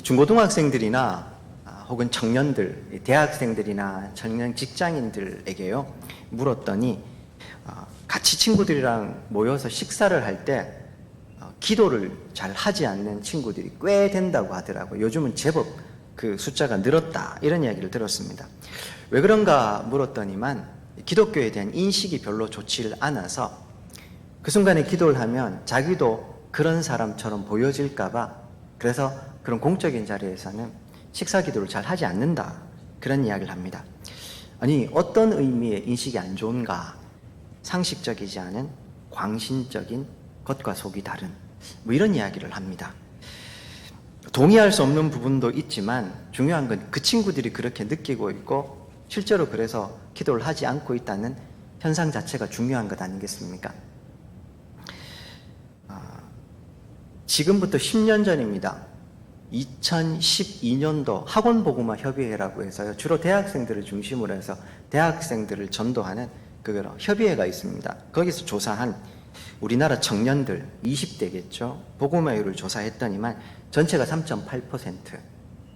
중고등학생들이나 혹은 청년들, 대학생들이나 청년 직장인들에게요 물었더니 같이 친구들이랑 모여서 식사를 할 때 기도를 잘 하지 않는 친구들이 꽤 된다고 하더라고요. 요즘은 제법 그 숫자가 늘었다, 이런 이야기를 들었습니다. 왜 그런가 물었더니만 기독교에 대한 인식이 별로 좋지를 않아서 그 순간에 기도를 하면 자기도 그런 사람처럼 보여질까봐, 그래서 그런 공적인 자리에서는 식사 기도를 잘 하지 않는다, 그런 이야기를 합니다. 아니, 어떤 의미의 인식이 안 좋은가? 상식적이지 않은 광신적인 겉과 속이 다른, 뭐 이런 이야기를 합니다. 동의할 수 없는 부분도 있지만 중요한 건 그 친구들이 그렇게 느끼고 있고 실제로 그래서 기도를 하지 않고 있다는 현상 자체가 중요한 것 아니겠습니까? 지금부터 10년 전입니다. 2012년도 학원보고마 협의회라고 해서요, 주로 대학생들을 중심으로 해서 대학생들을 전도하는 그 협의회가 있습니다. 거기서 조사한 우리나라 청년들 20대겠죠. 보고마율을 조사했더니만 전체가 3.8%,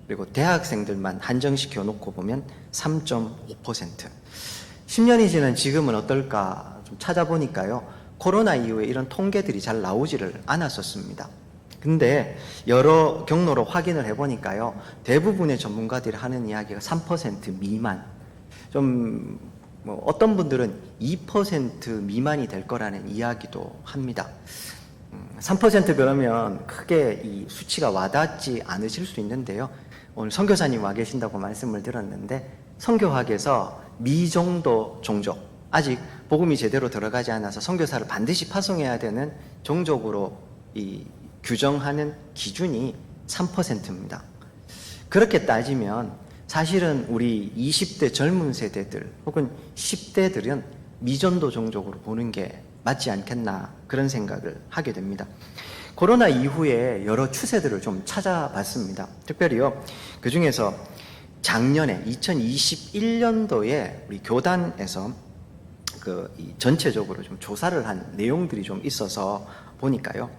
그리고 대학생들만 한정시켜 놓고 보면 3.5%. 10년이 지난 지금은 어떨까 좀 찾아보니까요, 코로나 이후에 이런 통계들이 잘 나오지를 않았었습니다. 근데 여러 경로로 확인을 해보니까요, 대부분의 전문가들이 하는 이야기가 3% 미만, 좀 어떤 분들은 2% 미만이 될 거라는 이야기도 합니다. 3% 그러면 크게 이 수치가 와닿지 않으실 수 있는데요, 오늘 선교사님 와 계신다고 말씀을 드렸는데, 선교학에서 미종도 종족, 아직 복음이 제대로 들어가지 않아서 선교사를 반드시 파송해야 되는 종족으로 이 규정하는 기준이 3%입니다. 그렇게 따지면 사실은 우리 20대 젊은 세대들 혹은 10대들은 미전도 종족으로 보는 게 맞지 않겠나, 그런 생각을 하게 됩니다. 코로나 이후에 여러 추세들을 좀 찾아봤습니다. 특별히요, 그 중에서 작년에 2021년도에 우리 교단에서 전체적으로 좀 조사를 한 내용들이 좀 있어서 보니까요,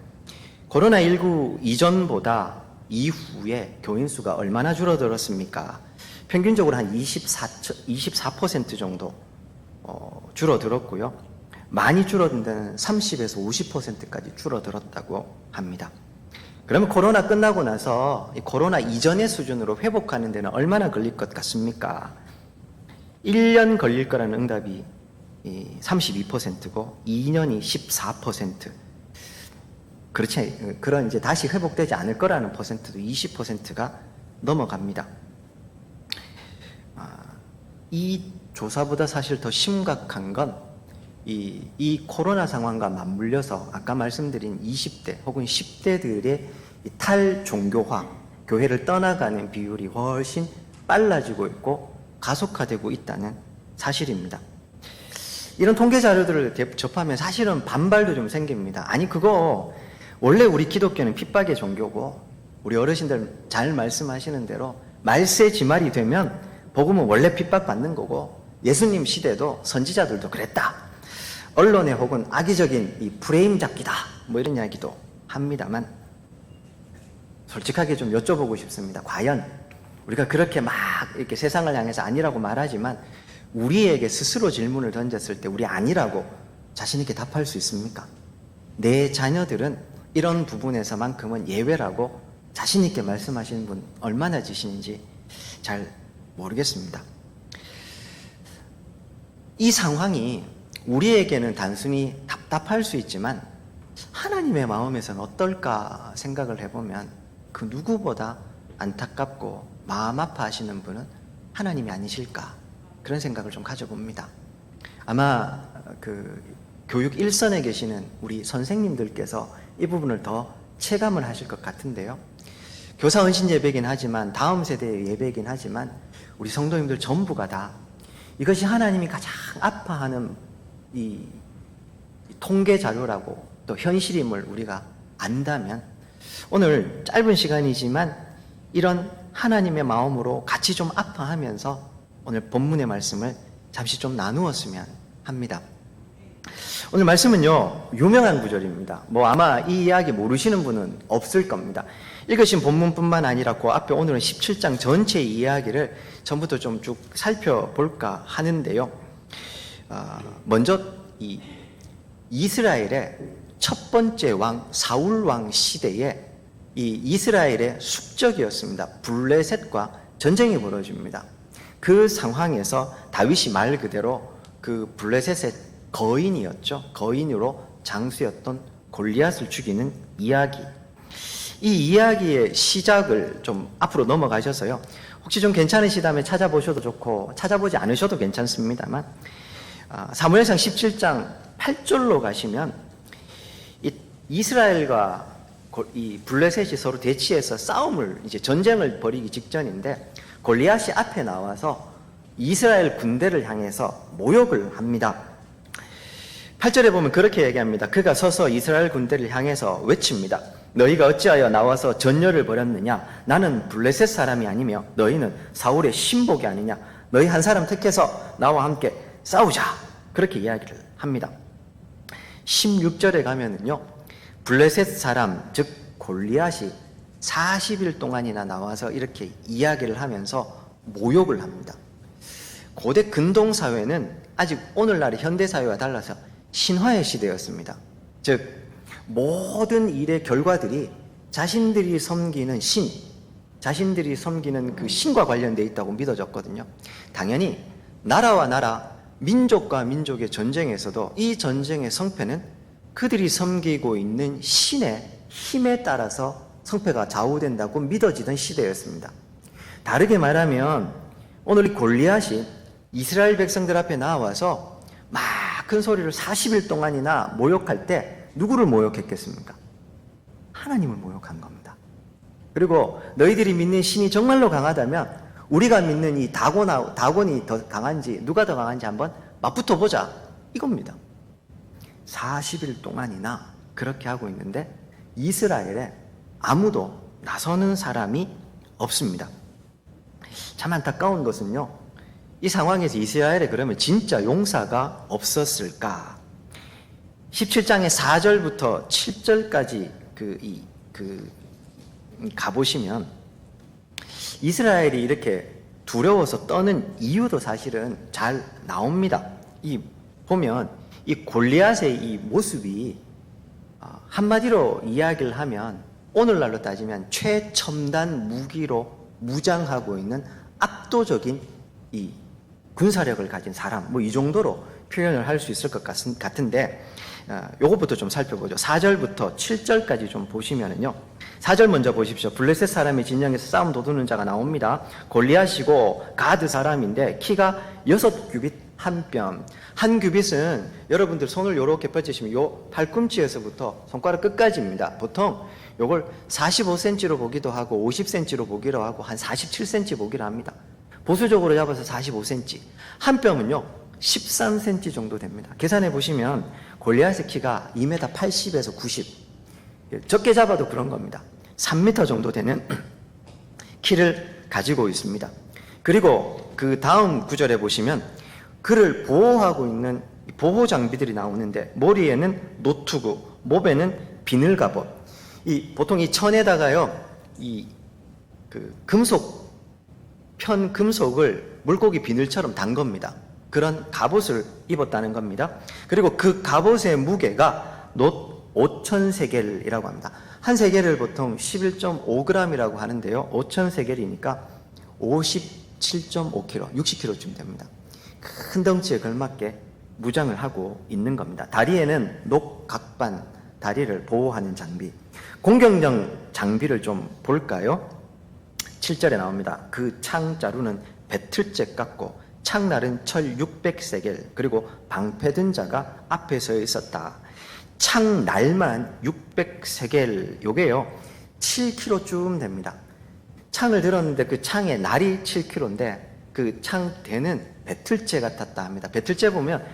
코로나19 이전보다 이후에 교인 수가 얼마나 줄어들었습니까? 평균적으로 한 24% 정도 줄어들었고요. 많이 줄어든 데는 30에서 50%까지 줄어들었다고 합니다. 그러면 코로나 끝나고 나서 이 코로나 이전의 수준으로 회복하는 데는 얼마나 걸릴 것 같습니까? 1년 걸릴 거라는 응답이 32%고 2년이 14%. 그렇지, 그런 이제 다시 회복되지 않을 거라는 퍼센트도 20%가 넘어갑니다. 이 조사보다 사실 더 심각한 건 이 코로나 상황과 맞물려서 아까 말씀드린 20대 혹은 10대들의 탈종교화, 교회를 떠나가는 비율이 훨씬 빨라지고 있고 가속화되고 있다는 사실입니다. 이런 통계 자료들을 접하면 사실은 반발도 좀 생깁니다. 아니, 그거 원래 우리 기독교는 핍박의 종교고, 우리 어르신들 잘 말씀하시는 대로 말세지말이 되면 복음은 원래 핍박받는 거고, 예수님 시대도 선지자들도 그랬다, 언론의 혹은 악의적인 이 프레임 잡기다, 뭐 이런 이야기도 합니다만, 솔직하게 좀 여쭤보고 싶습니다. 과연 우리가 그렇게 막 이렇게 세상을 향해서 아니라고 말하지만 우리에게 스스로 질문을 던졌을 때 우리 아니라고 자신 있게 답할 수 있습니까? 내 자녀들은 이런 부분에서만큼은 예외라고 자신 있게 말씀하시는 분 얼마나 계시는지 잘 모르겠습니다. 이 상황이 우리에게는 단순히 답답할 수 있지만 하나님의 마음에서는 어떨까 생각을 해보면 그 누구보다 안타깝고 마음 아파하시는 분은 하나님이 아니실까, 그런 생각을 좀 가져봅니다. 아마 그 교육 일선에 계시는 우리 선생님들께서 이 부분을 더 체감을 하실 것 같은데요, 교사 은신 예배긴 하지만, 다음 세대의 예배긴 하지만 우리 성도님들 전부가 다 이것이 하나님이 가장 아파하는 이 통계 자료라고 또 현실임을 우리가 안다면, 오늘 짧은 시간이지만 이런 하나님의 마음으로 같이 좀 아파하면서 오늘 본문의 말씀을 잠시 좀 나누었으면 합니다. 오늘 말씀은요, 유명한 구절입니다. 아마 이 이야기 모르시는 분은 없을 겁니다. 읽으신 본문뿐만 아니라 그 앞에 오늘은 17장 전체 이야기를 전부터 좀 쭉 살펴볼까 하는데요. 먼저 이 이스라엘의 첫 번째 왕 사울 왕 시대에 이 이스라엘의 숙적이었습니다. 블레셋과 전쟁이 벌어집니다. 그 상황에서 다윗이 말 그대로 그 블레셋의 거인이었죠. 거인으로 장수였던 골리앗을 죽이는 이야기. 이 이야기의 시작을 좀 앞으로 넘어가셔서요. 혹시 좀 괜찮으시다면 찾아보셔도 좋고 찾아보지 않으셔도 괜찮습니다만 사무엘상 17장 8절로 가시면 이 이스라엘과 이 블레셋이 서로 대치해서 싸움을 이제 전쟁을 벌이기 직전인데 골리앗이 앞에 나와서 이스라엘 군대를 향해서 모욕을 합니다. 8절에 보면 그렇게 얘기합니다. 그가 서서 이스라엘 군대를 향해서 외칩니다. 너희가 어찌하여 나와서 전열을 벌였느냐? 나는 블레셋 사람이 아니며 너희는 사울의 신복이 아니냐? 너희 한 사람 택해서 나와 함께 싸우자. 그렇게 이야기를 합니다. 16절에 가면은요, 블레셋 사람 즉 골리앗이 40일 동안이나 나와서 이렇게 이야기를 하면서 모욕을 합니다. 고대 근동사회는 아직 오늘날의 현대사회와 달라서 신화의 시대였습니다. 즉 모든 일의 결과들이 자신들이 섬기는 신, 자신들이 섬기는 그 신과 관련되어 있다고 믿어졌거든요. 당연히 나라와 나라, 민족과 민족의 전쟁에서도 이 전쟁의 성패는 그들이 섬기고 있는 신의 힘에 따라서 성패가 좌우된다고 믿어지던 시대였습니다. 다르게 말하면 오늘 이 골리앗이 이스라엘 백성들 앞에 나와서 막 큰 소리를 40일 동안이나 모욕할 때 누구를 모욕했겠습니까? 하나님을 모욕한 겁니다. 그리고 너희들이 믿는 신이 정말로 강하다면 우리가 믿는 이 다곤이 더 강한지 누가 더 강한지 한번 맞붙어 보자 이겁니다. 40일 동안이나 그렇게 하고 있는데 이스라엘에 아무도 나서는 사람이 없습니다. 참 안타까운 것은요, 이 상황에서 이스라엘에 그러면 진짜 용사가 없었을까? 17장의 4절부터 7절까지 가보시면 이스라엘이 이렇게 두려워서 떠는 이유도 사실은 잘 나옵니다. 보면 이 골리앗의 이 모습이 한마디로 이야기를 하면 오늘날로 따지면 최첨단 무기로 무장하고 있는 압도적인 이 군사력을 가진 사람, 이 정도로 표현을 할 수 있을 것 같은데 요것부터 좀 살펴보죠. 4절부터 7절까지 좀 보시면은요. 4절 먼저 보십시오. 블레셋 사람의 진영에서 싸움 도두는 자가 나옵니다. 골리앗이고 가드 사람인데 키가 6규빗 한 뼘. 한 규빗은 여러분들 손을 요렇게 뻗치시면 요 팔꿈치에서부터 손가락 끝까지입니다. 보통 요걸 45cm로 보기도 하고 50cm로 보기도 하고 한 47cm 보기로 합니다. 보수적으로 잡아서 45cm. 한 뼘은요 13cm 정도 됩니다. 계산해 보시면 골리앗의 키가 2m 80에서 90. 적게 잡아도 그런 겁니다. 3m 정도 되는 키를 가지고 있습니다. 그리고 그 다음 구절에 보시면 그를 보호하고 있는 보호 장비들이 나오는데 머리에는 노투구, 몸에는 비늘 갑옷. 보통 이 천에다가요 금속을 물고기 비늘처럼 단 겁니다. 그런 갑옷을 입었다는 겁니다. 그리고 그 갑옷의 무게가 5,000세겔이라고 합니다. 한 세겔을 보통 11.5g이라고 하는데요. 5,000세겔이니까 57.5kg, 60kg쯤 됩니다. 큰 덩치에 걸맞게 무장을 하고 있는 겁니다. 다리에는 녹각반, 다리를 보호하는 장비. 공격용 장비를 좀 볼까요? 7절에 나옵니다. 그 창자루는 배틀째 깎고 창날은 철 600세겔, 그리고 방패든 자가 앞에 서 있었다. 창날만 600세겔, 요게요 7kg쯤 됩니다. 창을 들었는데 그 창의 날이 7kg인데 그 창대는 배틀째 같았다 합니다. 배틀째 보면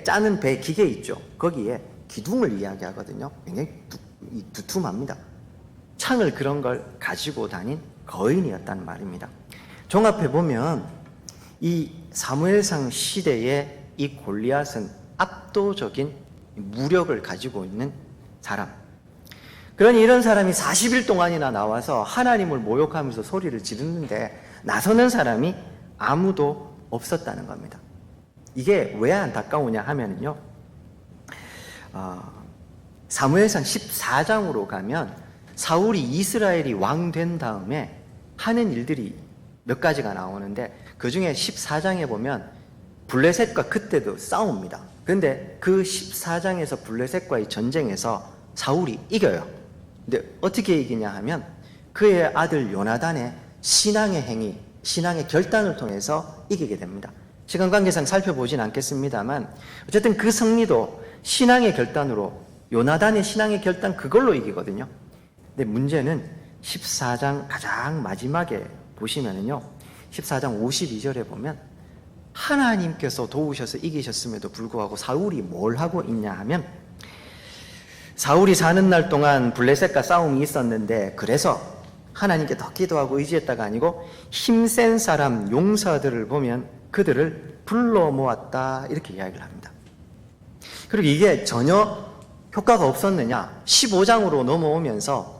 짜는 배 기계 있죠. 거기에 기둥을 이야기하거든요. 굉장히 두툼합니다. 창을 그런 걸 가지고 다닌 거인이었단 말입니다. 종합해 보면 이 사무엘상 시대의 이 골리앗은 압도적인 무력을 가지고 있는 사람. 그러니 이런 사람이 40일 동안이나 나와서 하나님을 모욕하면서 소리를 지르는데 나서는 사람이 아무도 없었다는 겁니다. 이게 왜 안타까우냐 하면요, 사무엘상 14장으로 가면 사울이 이스라엘이 왕 된 다음에 하는 일들이 몇 가지가 나오는데, 그 중에 14장에 보면 블레셋과 그때도 싸웁니다. 그런데 그 14장에서 블레셋과의 전쟁에서 사울이 이겨요. 근데 어떻게 이기냐 하면 그의 아들 요나단의 신앙의 행위, 신앙의 결단을 통해서 이기게 됩니다. 시간 관계상 살펴보진 않겠습니다만 어쨌든 그 승리도 신앙의 결단으로, 요나단의 신앙의 결단, 그걸로 이기거든요. 근데 문제는 14장 가장 마지막에 보시면은요, 14장 52절에 보면 하나님께서 도우셔서 이기셨음에도 불구하고 사울이 뭘 하고 있냐 하면, 사울이 사는 날 동안 블레셋과 싸움이 있었는데 그래서 하나님께 더 기도하고 의지했다가 아니고 힘센 사람, 용사들을 보면 그들을 불러 모았다, 이렇게 이야기를 합니다. 그리고 이게 전혀 효과가 없었느냐, 15장으로 넘어오면서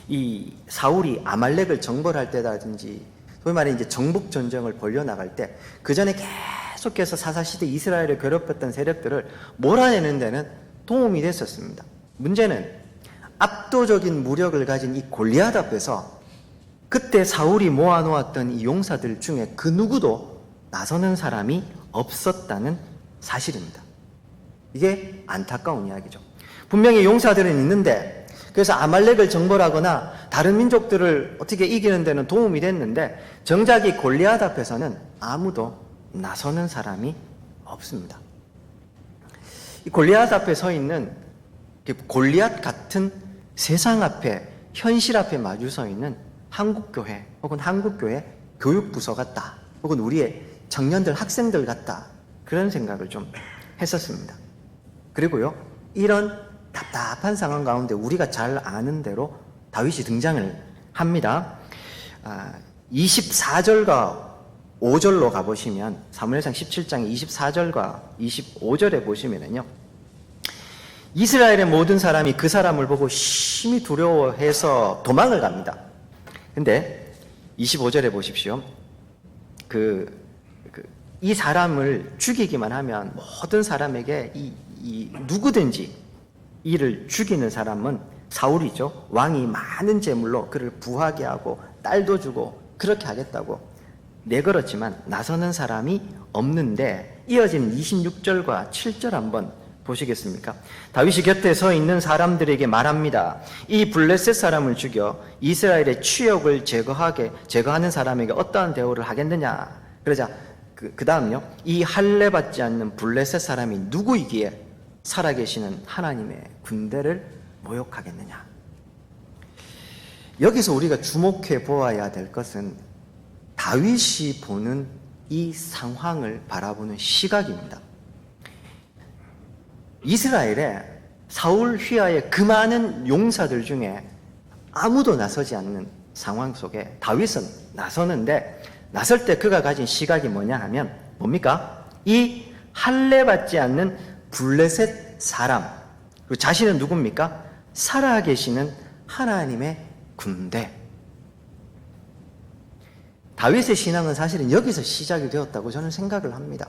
이 사울이 아말렉을 정벌할 때라든지 소위 말해 이제 정복 전쟁을 벌려나갈 때 그 전에 계속해서 사사시대 이스라엘을 괴롭혔던 세력들을 몰아내는 데는 도움이 됐었습니다. 문제는 압도적인 무력을 가진 이 골리앗 앞에서 그때 사울이 모아놓았던 이 용사들 중에 그 누구도 나서는 사람이 없었다는 사실입니다. 이게 안타까운 이야기죠. 분명히 용사들은 있는데, 그래서 아말렉을 정벌하거나 다른 민족들을 어떻게 이기는 데는 도움이 됐는데 정작 이 골리앗 앞에서는 아무도 나서는 사람이 없습니다. 이 골리앗 앞에 서 있는, 골리앗 같은 세상 앞에, 현실 앞에 마주 서 있는 한국교회 혹은 한국교회 교육부서 같다, 혹은 우리의 청년들, 학생들 같다, 그런 생각을 좀 했었습니다. 그리고요, 이런 답답한 상황 가운데 우리가 잘 아는 대로 다윗이 등장을 합니다. 24절과 5절로 가보시면, 사무엘상 17장 24절과 25절에 보시면은요, 이스라엘의 모든 사람이 그 사람을 보고 심히 두려워해서 도망을 갑니다. 근데 25절에 보십시오. 이 사람을 죽이기만 하면 모든 사람에게 누구든지 이를 죽이는 사람은 사울이죠. 왕이 많은 재물로 그를 부하게 하고 딸도 주고 그렇게 하겠다고 내걸었지만 나서는 사람이 없는데, 이어지는 26절과 7절 한번 보시겠습니까? 다윗이 곁에 서 있는 사람들에게 말합니다. 이 블레셋 사람을 죽여 이스라엘의 추역을 제거하는 사람에게 어떠한 대우를 하겠느냐. 그러자 그 다음요, 이 할례 받지 않는 블레셋 사람이 누구이기에 살아계시는 하나님의 군대를 모욕하겠느냐. 여기서 우리가 주목해 보아야 될 것은 다윗이 보는 이 상황을 바라보는 시각입니다. 이스라엘의 사울 휘하의 그 많은 용사들 중에 아무도 나서지 않는 상황 속에 다윗은 나서는데, 나설 때 그가 가진 시각이 뭐냐 하면 뭡니까? 이 할례 받지 않는 블레셋 사람, 그리고 자신은 누굽니까? 살아계시는 하나님의 군대. 다윗의 신앙은 사실은 여기서 시작이 되었다고 저는 생각을 합니다.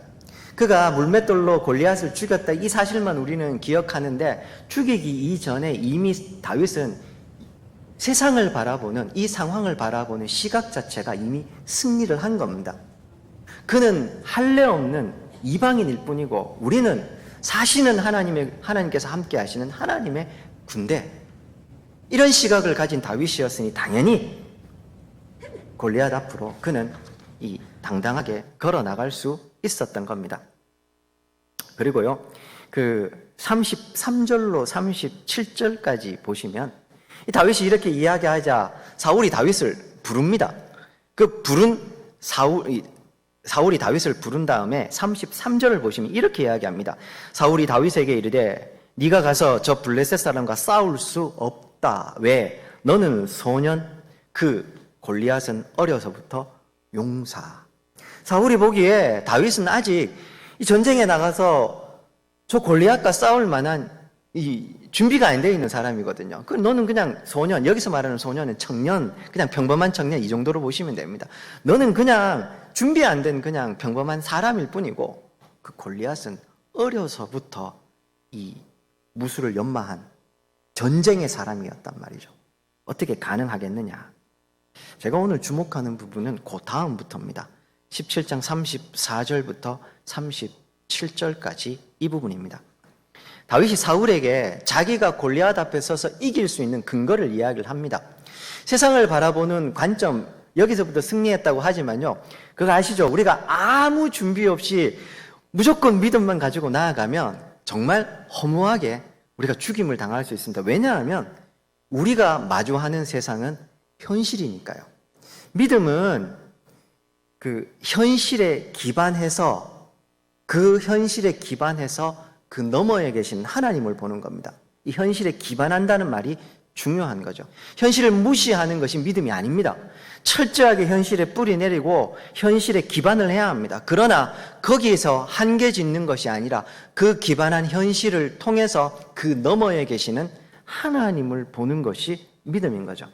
그가 물맷돌로 골리앗을 죽였다, 이 사실만 우리는 기억하는데, 죽이기 이전에 이미 다윗은 세상을 바라보는, 이 상황을 바라보는 시각 자체가 이미 승리를 한 겁니다. 그는 할례 없는 이방인일 뿐이고 우리는 사시는 하나님께서 함께 하시는 하나님의 군대, 이런 시각을 가진 다윗이었으니 당연히 골리앗 앞으로 그는 당당하게 걸어 나갈 수 있었던 겁니다. 그리고요, 33절로 37절까지 보시면 다윗이 이렇게 이야기하자 사울이 다윗을 부릅니다. 사울이 다윗을 부른 다음에 33절을 보시면 이렇게 이야기합니다. 사울이 다윗에게 이르되 네가 가서 저 블레셋 사람과 싸울 수 없다. 왜? 너는 소년, 골리앗은 어려서부터 용사. 사울이 보기에 다윗은 아직 이 전쟁에 나가서 저 골리앗과 싸울 만한 이 준비가 안 돼 있는 사람이거든요. 너는 그냥 소년, 여기서 말하는 소년은 청년, 그냥 평범한 청년 이 정도로 보시면 됩니다. 너는 그냥 준비 안 된 그냥 평범한 사람일 뿐이고 그 골리앗은 어려서부터 이 무술을 연마한 전쟁의 사람이었단 말이죠. 어떻게 가능하겠느냐? 제가 오늘 주목하는 부분은 그 다음부터입니다. 17장 34절부터 37절까지 이 부분입니다. 다윗이 사울에게 자기가 골리앗 앞에 서서 이길 수 있는 근거를 이야기를 합니다. 세상을 바라보는 관점, 여기서부터 승리했다고 하지만요, 그거 아시죠? 우리가 아무 준비 없이 무조건 믿음만 가지고 나아가면 정말 허무하게 우리가 죽임을 당할 수 있습니다. 왜냐하면 우리가 마주하는 세상은 현실이니까요. 믿음은 그 현실에 기반해서 그 너머에 계신 하나님을 보는 겁니다. 이 현실에 기반한다는 말이 중요한 거죠. 현실을 무시하는 것이 믿음이 아닙니다. 철저하게 현실에 뿌리 내리고 현실에 기반을 해야 합니다. 그러나 거기에서 한계 짓는 것이 아니라 그 기반한 현실을 통해서 그 너머에 계시는 하나님을 보는 것이 믿음인 거죠.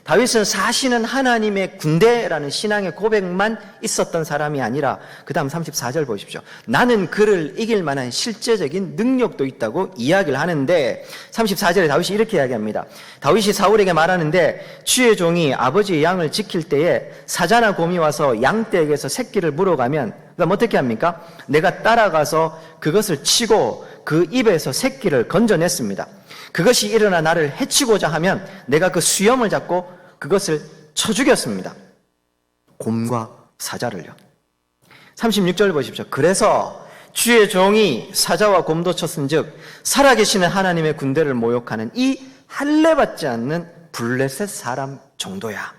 다윗은 사시는 하나님의 군대라는 신앙의 고백만 있었던 사람이 아니라 그 다음 34절 보십시오. 나는 그를 이길 만한 실제적인 능력도 있다고 이야기를 하는데 34절에 다윗이 이렇게 이야기합니다. 다윗이 사울에게 말하는데 주의 종이 아버지의 양을 지킬 때에 사자나 곰이 와서 양떼에게서 새끼를 물어가면 그럼 어떻게 합니까? 내가 따라가서 그것을 치고 그 입에서 새끼를 건져냈습니다. 그것이 일어나 나를 해치고자 하면 내가 그 수염을 잡고 그것을 쳐 죽였습니다. 곰과 사자를요. 36절 보십시오. 그래서 주의 종이 사자와 곰도 쳤은즉 살아계시는 하나님의 군대를 모욕하는 이 할례받지 않는 블레셋 사람 정도야.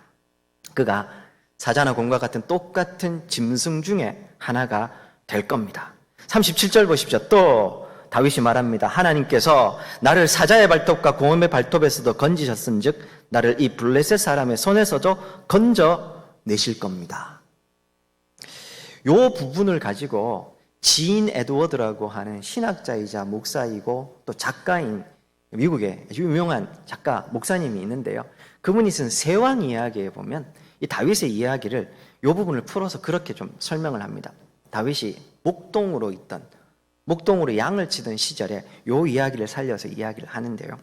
그가 사자나 곰과 같은 똑같은 짐승 중에 하나가 될 겁니다. 37절 보십시오. 또 다윗이 말합니다. 하나님께서 나를 사자의 발톱과 곰의 발톱에서도 건지셨은즉 나를 이 블레셋 사람의 손에서도 건져내실 겁니다. 이 부분을 가지고 지인 에드워드라고 하는 신학자이자 목사이고 또 작가인 미국의 아주 유명한 작가 목사님이 있는데요. 그분이 쓴 세왕 이야기에 보면 이 다윗의 이야기를 이 부분을 풀어서 그렇게 좀 설명을 합니다. 다윗이 목동으로 양을 치던 시절에 이 이야기를 살려서 이야기를 하는데요.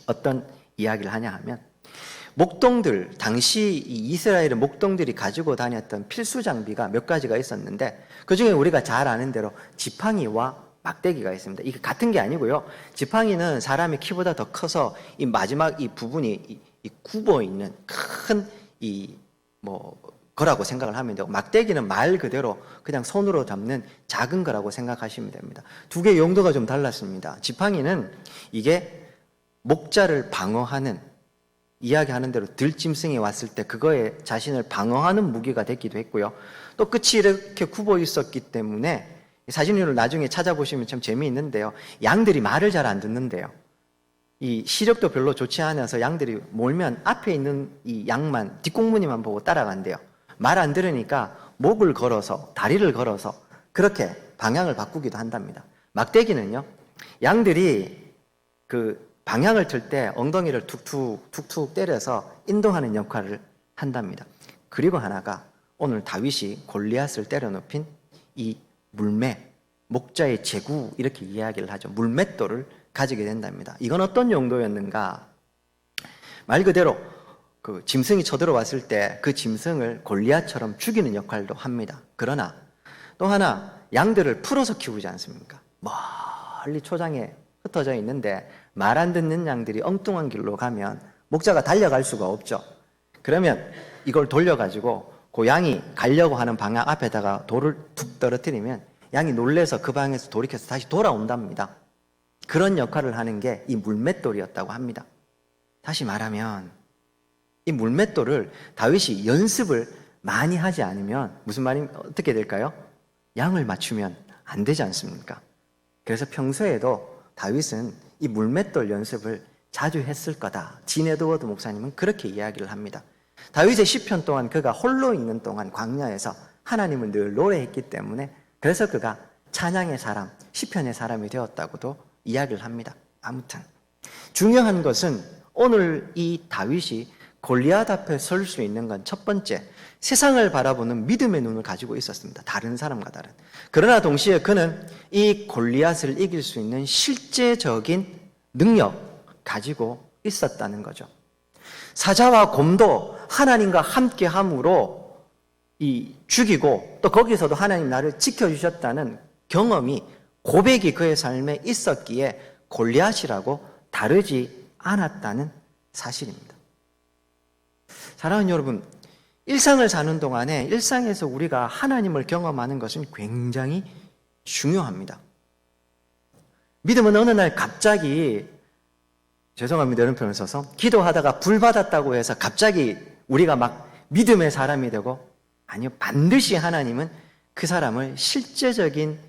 어떤 이야기를 하냐 하면 목동들, 당시 이스라엘의 목동들이 가지고 다녔던 필수 장비가 몇 가지가 있었는데 그중에 우리가 잘 아는 대로 지팡이와 막대기가 있습니다. 이게 같은 게 아니고요. 지팡이는 사람의 키보다 더 커서 이 마지막 이 부분이 이 굽어 있는 큰 거라고 생각을 하면 되고 막대기는 말 그대로 그냥 손으로 잡는 작은 거라고 생각하시면 됩니다. 두 개의 용도가 좀 달랐습니다. 지팡이는 이게 목자를 방어하는, 이야기하는 대로 들짐승이 왔을 때 그거에 자신을 방어하는 무기가 됐기도 했고요. 또 끝이 이렇게 굽어 있었기 때문에 사진을 나중에 찾아보시면 참 재미있는데요. 양들이 말을 잘 안 듣는데요. 이 시력도 별로 좋지 않아서 양들이 몰면 앞에 있는 이 양만, 뒷공무니만 보고 따라간대요. 말 안 들으니까 목을 걸어서, 다리를 걸어서 그렇게 방향을 바꾸기도 한답니다. 막대기는요, 양들이 그 방향을 틀 때 엉덩이를 툭툭 때려서 인도하는 역할을 한답니다. 그리고 하나가 오늘 다윗이 골리앗을 때려눕힌 이 물매, 목자의 제구 이렇게 이야기를 하죠. 물맷돌을 가지게 된답니다. 이건 어떤 용도였는가? 말 그대로 그 짐승이 쳐들어왔을 때 그 짐승을 골리앗처럼 죽이는 역할도 합니다. 그러나 또 하나 양들을 풀어서 키우지 않습니까? 멀리 초장에 흩어져 있는데 말 안 듣는 양들이 엉뚱한 길로 가면 목자가 달려갈 수가 없죠. 그러면 이걸 돌려가지고 그 양이 가려고 하는 방향 앞에다가 돌을 툭 떨어뜨리면 양이 놀래서 그 방향에서 돌이켜서 다시 돌아온답니다. 그런 역할을 하는 게 이 물맷돌이었다고 합니다. 다시 말하면 이 물맷돌을 다윗이 연습을 많이 하지 않으면 무슨 말이 어떻게 될까요? 양을 맞추면 안 되지 않습니까? 그래서 평소에도 다윗은 이 물맷돌 연습을 자주 했을 거다. 진 에드워드 목사님은 그렇게 이야기를 합니다. 다윗의 시편 동안 그가 홀로 있는 동안 광야에서 하나님을 늘 노래했기 때문에 그래서 그가 찬양의 사람, 시편의 사람이 되었다고도 이야기를 합니다. 아무튼 중요한 것은 오늘 이 다윗이 골리앗 앞에 설 수 있는 건 첫 번째, 세상을 바라보는 믿음의 눈을 가지고 있었습니다. 다른 사람과 다른. 그러나 동시에 그는 이 골리앗을 이길 수 있는 실제적인 능력 가지고 있었다는 거죠. 사자와 곰도 하나님과 함께 함으로 죽이고 또 거기서도 하나님 나를 지켜주셨다는 경험이, 고백이 그의 삶에 있었기에 골리앗이라고 다르지 않았다는 사실입니다. 사랑하는 여러분, 일상을 사는 동안에 일상에서 우리가 하나님을 경험하는 것은 굉장히 중요합니다. 믿음은 어느 날 갑자기, 죄송합니다 이런 표현을 써서, 기도하다가 불 받았다고 해서 갑자기 우리가 막 믿음의 사람이 되고, 아니요, 반드시 하나님은 그 사람을 실제적인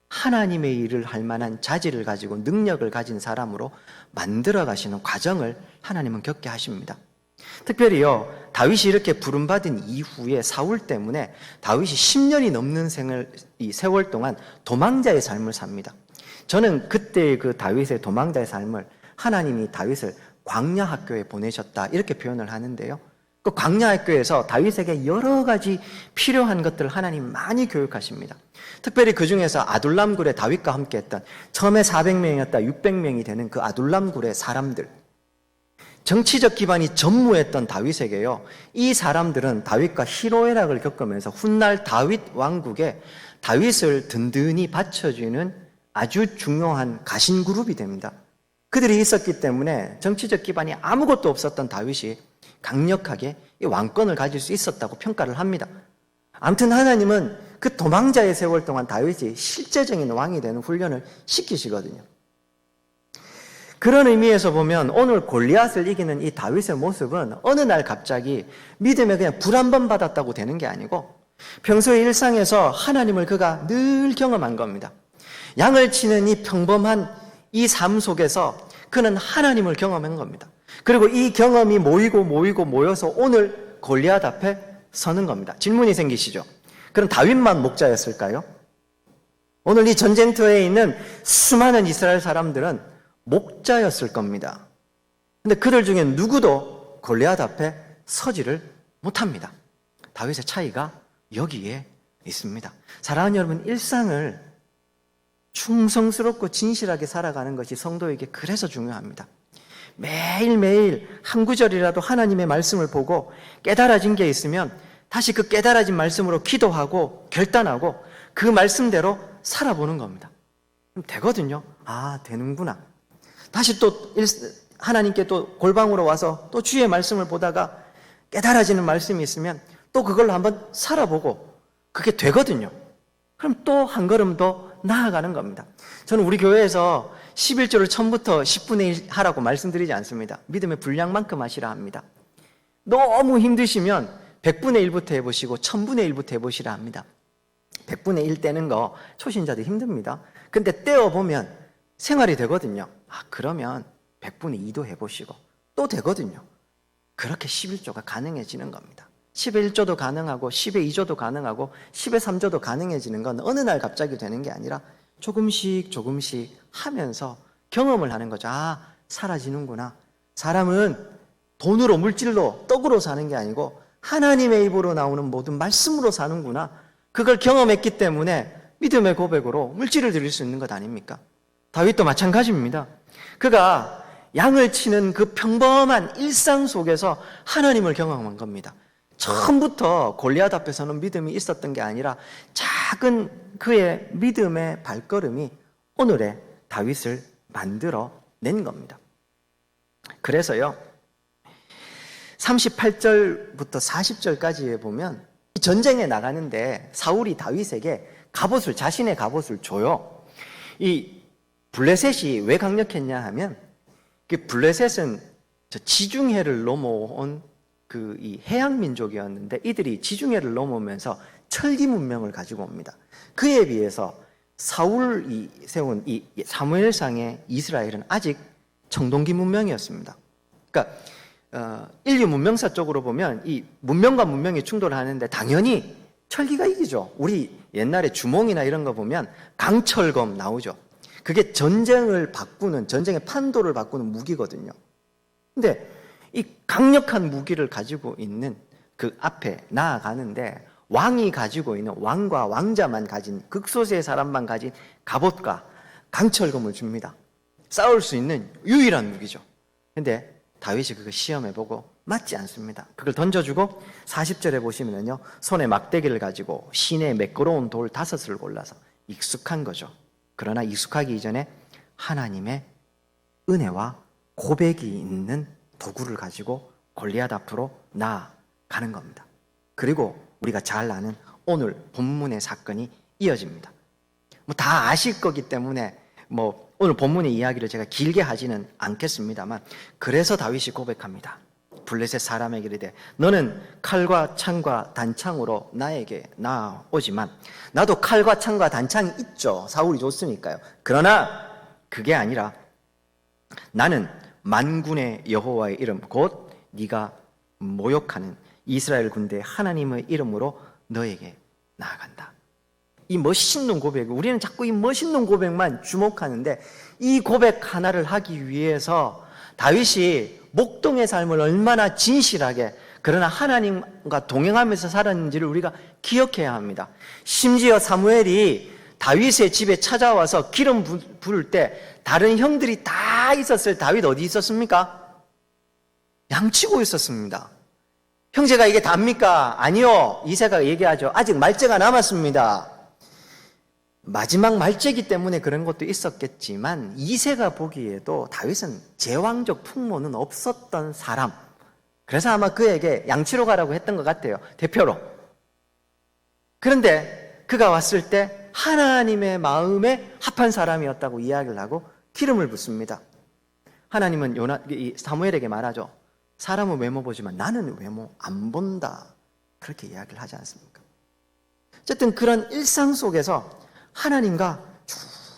하나님의 일을 할 만한 자질을 가지고 능력을 가진 사람으로 만들어 가시는 과정을 하나님은 겪게 하십니다. 특별히요, 다윗이 이렇게 부름받은 이후에 사울 때문에 다윗이 10년이 넘는 세월 동안 도망자의 삶을 삽니다. 저는 그때 그 다윗의 도망자의 삶을 하나님이 다윗을 광야 학교에 보내셨다 이렇게 표현을 하는데요. 그 광야 학교에서 다윗에게 여러 가지 필요한 것들을 하나님 많이 교육하십니다. 특별히 그 중에서 아둘람 굴에 다윗과 함께 했던, 처음에 400명이었다 600명이 되는 그 아둘람 굴의 사람들, 정치적 기반이 전무했던 다윗에게요, 이 사람들은 다윗과 희로애락을 겪으면서 훗날 다윗 왕국에 다윗을 든든히 받쳐주는 아주 중요한 가신 그룹이 됩니다. 그들이 있었기 때문에 정치적 기반이 아무것도 없었던 다윗이 강력하게 이 왕권을 가질 수 있었다고 평가를 합니다. 아무튼 하나님은 그 도망자의 세월 동안 다윗이 실제적인 왕이 되는 훈련을 시키시거든요. 그런 의미에서 보면 오늘 골리앗을 이기는 이 다윗의 모습은 어느 날 갑자기 믿음에 그냥 불 한 번 받았다고 되는 게 아니고, 평소의 일상에서 하나님을 그가 늘 경험한 겁니다. 양을 치는 이 평범한 이 삶 속에서 그는 하나님을 경험한 겁니다. 그리고 이 경험이 모여서 오늘 골리앗 앞에 서는 겁니다. 질문이 생기시죠? 그럼 다윗만 목자였을까요? 오늘 이 전쟁터에 있는 수많은 이스라엘 사람들은 목자였을 겁니다. 근데 그들 중에 누구도 골리앗 앞에 서지를 못합니다. 다윗의 차이가 여기에 있습니다. 사랑하는 여러분, 일상을 충성스럽고 진실하게 살아가는 것이 성도에게 그래서 중요합니다. 매일매일 한 구절이라도 하나님의 말씀을 보고 깨달아진 게 있으면 다시 그 깨달아진 말씀으로 기도하고 결단하고 그 말씀대로 살아보는 겁니다. 그럼 되거든요. 아, 되는구나. 다시 또 하나님께 또 골방으로 와서 또 주의 말씀을 보다가 깨달아지는 말씀이 있으면 또 그걸로 한번 살아보고 그게 되거든요. 그럼 또 한 걸음 더 나아가는 겁니다. 저는 우리 교회에서 11조를 처음부터 10분의 1 하라고 말씀드리지 않습니다. 믿음의 분량만큼 하시라 합니다. 너무 힘드시면 100분의 1부터 해보시고 1000분의 1부터 해보시라 합니다. 100분의 1 떼는 거 초신자들 힘듭니다. 근데 떼어보면 생활이 되거든요. 아, 그러면 100분의 2도 해보시고 또 되거든요. 그렇게 11조가 가능해지는 겁니다. 10의 1조도 가능하고 10의 2조도 가능하고 10의 3조도 가능해지는 건 어느 날 갑자기 되는 게 아니라 조금씩 하면서 경험을 하는 거죠. 아, 사라지는구나. 사람은 돈으로, 물질로, 떡으로 사는 게 아니고 하나님의 입으로 나오는 모든 말씀으로 사는구나. 그걸 경험했기 때문에 믿음의 고백으로 물질을 드릴 수 있는 것 아닙니까? 다윗도 마찬가지입니다. 그가 양을 치는 그 평범한 일상 속에서 하나님을 경험한 겁니다. 처음부터 골리앗 앞에서는 믿음이 있었던 게 아니라 작은 그의 믿음의 발걸음이 오늘의 다윗을 만들어 낸 겁니다. 그래서요, 38절부터 40절까지에 보면 전쟁에 나가는데 사울이 다윗에게 갑옷을, 자신의 갑옷을 줘요. 이 블레셋이 왜 강력했냐 하면, 그 블레셋은 지중해를 넘어온 이 해양 민족이었는데 이들이 지중해를 넘으면서 철기 문명을 가지고 옵니다. 그에 비해서 사울이 세운 이 사무엘상의 이스라엘은 아직 청동기 문명이었습니다. 그러니까 인류 문명사 쪽으로 보면 이 문명과 문명이 충돌하는데 당연히 철기가 이기죠. 우리 옛날에 주몽이나 이런 거 보면 강철검 나오죠. 그게 전쟁을 바꾸는, 전쟁의 판도를 바꾸는 무기거든요. 근데 이 강력한 무기를 가지고 있는 그 앞에 나아가는데 왕이 가지고 있는, 왕과 왕자만 가진, 극소수의 사람만 가진 갑옷과 강철검을 줍니다. 싸울 수 있는 유일한 무기죠. 근데 다윗이 그거 시험해보고 맞지 않습니다. 그걸 던져주고 40절에 보시면요, 손에 막대기를 가지고 시내에 매끄러운 돌 5을 골라서, 익숙한 거죠. 그러나 익숙하기 이전에 하나님의 은혜와 고백이 있는 도구를 가지고 골리앗 앞으로 나아가는 겁니다. 그리고 우리가 잘 아는 오늘 본문의 사건이 이어집니다. 다 아실 거기 때문에 오늘 본문의 이야기를 제가 길게 하지는 않겠습니다만, 그래서 다윗이 고백합니다. 블레셋 사람에게 이르되 너는 칼과 창과 단창으로 나에게 나아오지만 나도 칼과 창과 단창이 있죠. 사울이 줬으니까요. 그러나 그게 아니라 나는 만군의 여호와의 이름 곧 네가 모욕하는 이스라엘 군대의 하나님의 이름으로 너에게 나아간다. 이 멋있는 고백, 우리는 자꾸 이 멋있는 고백만 주목하는데, 이 고백 하나를 하기 위해서 다윗이 목동의 삶을 얼마나 진실하게, 그러나 하나님과 동행하면서 살았는지를 우리가 기억해야 합니다. 심지어 사무엘이 다윗의 집에 찾아와서 기름 부을 때 다른 형들이 다 있었을 때 다윗 어디 있었습니까? 양치고 있었습니다. 형제가 이게 답니까? 아니요. 이새가 얘기하죠. 아직 말째가 남았습니다. 마지막 말째기 때문에 그런 것도 있었겠지만 이새가 보기에도 다윗은 제왕적 풍모는 없었던 사람, 그래서 아마 그에게 양치로 가라고 했던 것 같아요. 대표로. 그런데 그가 왔을 때 하나님의 마음에 합한 사람이었다고 이야기를 하고 기름을 붓습니다. 하나님은 사무엘에게 말하죠. 사람은 외모 보지만 나는 외모 안 본다. 그렇게 이야기를 하지 않습니까? 어쨌든 그런 일상 속에서 하나님과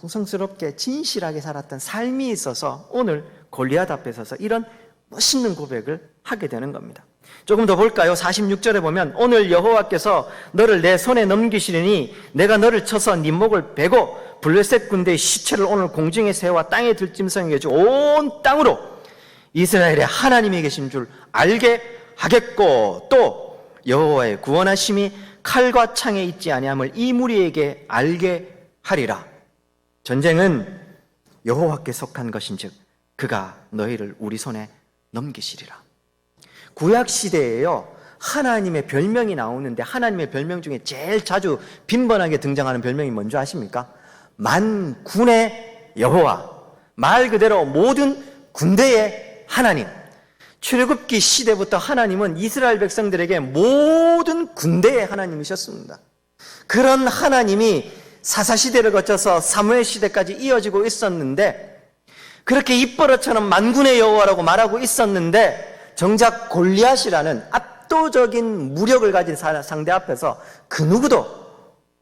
충성스럽게 진실하게 살았던 삶이 있어서 오늘 골리앗 앞에 서서 이런 멋있는 고백을 하게 되는 겁니다. 조금 더 볼까요? 46절에 보면 오늘 여호와께서 너를 내 손에 넘기시리니 내가 너를 쳐서 네 목을 베고 블레셋 군대의 시체를 오늘 공중에 새와 땅에 들짐승에게 주 온 땅으로 이스라엘의 하나님이 계신 줄 알게 하겠고, 또 여호와의 구원하심이 칼과 창에 있지 아니함을 이 무리에게 알게 하리라. 전쟁은 여호와께 속한 것인즉 그가 너희를 우리 손에 넘기시리라. 구약 시대에요, 하나님의 별명이 나오는데 하나님의 별명 중에 제일 자주 빈번하게 등장하는 별명이 뭔지 아십니까? 만군의 여호와, 말 그대로 모든 군대의 하나님. 출애굽기 시대부터 하나님은 이스라엘 백성들에게 모든 군대의 하나님이셨습니다. 그런 하나님이 사사시대를 거쳐서 사무엘 시대까지 이어지고 있었는데, 그렇게 입버릇처럼 만군의 여호와라고 말하고 있었는데, 정작 골리앗이라는 압도적인 무력을 가진 상대 앞에서 그 누구도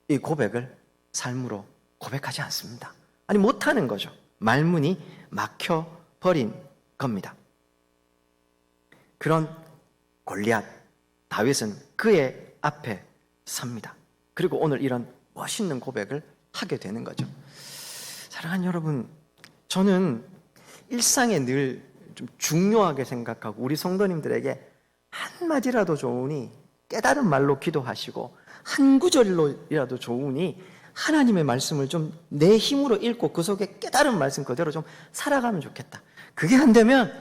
이 고백을 삶으로 고백하지 않습니다. 아니, 못하는 거죠. 말문이 막혀버린 겁니다. 그런 골리앗, 다윗은 그의 앞에 섭니다. 그리고 오늘 이런 멋있는 고백을 하게 되는 거죠. 사랑하는 여러분, 저는 일상에 늘 좀 중요하게 생각하고 우리 성도님들에게 한마디라도 좋으니 깨달은 말로 기도하시고 한 구절이라도 좋으니 하나님의 말씀을 좀 내 힘으로 읽고 그 속에 깨달은 말씀 그대로 좀 살아가면 좋겠다. 그게 안 되면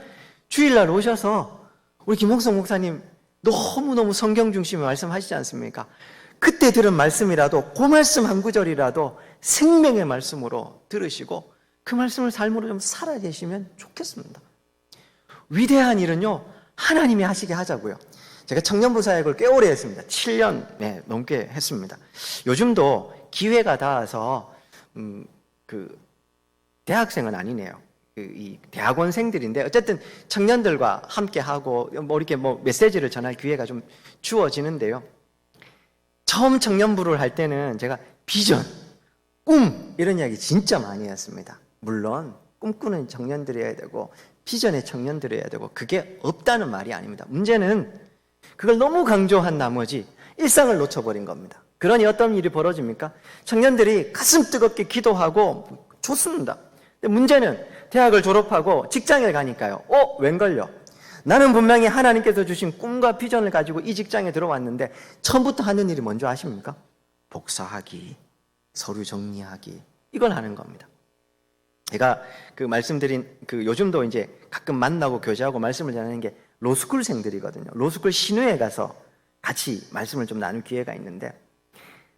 주일날 오셔서 우리 김홍성 목사님 너무너무 성경 중심의 말씀하시지 않습니까? 그때 들은 말씀이라도 그 말씀 한 구절이라도 생명의 말씀으로 들으시고 그 말씀을 삶으로 좀 살아계시면 좋겠습니다. 위대한 일은요, 하나님이 하시게 하자고요. 제가 청년부 사역을 꽤 오래 했습니다. 7년 넘게 했습니다. 요즘도 기회가 닿아서 대학생은 아니네요. 이 대학원생들인데 어쨌든 청년들과 함께 하고 이렇게 메시지를 전할 기회가 좀 주어지는데요. 처음 청년부를 할 때는 제가 비전, 꿈 이런 이야기 진짜 많이 했습니다. 물론 꿈꾸는 청년들이어야 되고 비전의 청년들이어야 되고 그게 없다는 말이 아닙니다. 문제는 그걸 너무 강조한 나머지 일상을 놓쳐버린 겁니다. 그러니 어떤 일이 벌어집니까? 청년들이 가슴 뜨겁게 기도하고 좋습니다. 근데 문제는 대학을 졸업하고 직장에 가니까요. 웬걸요? 나는 분명히 하나님께서 주신 꿈과 비전을 가지고 이 직장에 들어왔는데 처음부터 하는 일이 뭔지 아십니까? 복사하기, 서류 정리하기, 이걸 하는 겁니다. 제가 말씀드린 요즘도 이제 가끔 만나고 교제하고 말씀을 전하는 게 로스쿨생들이거든요. 로스쿨 신우에 가서 같이 말씀을 좀 나눌 기회가 있는데,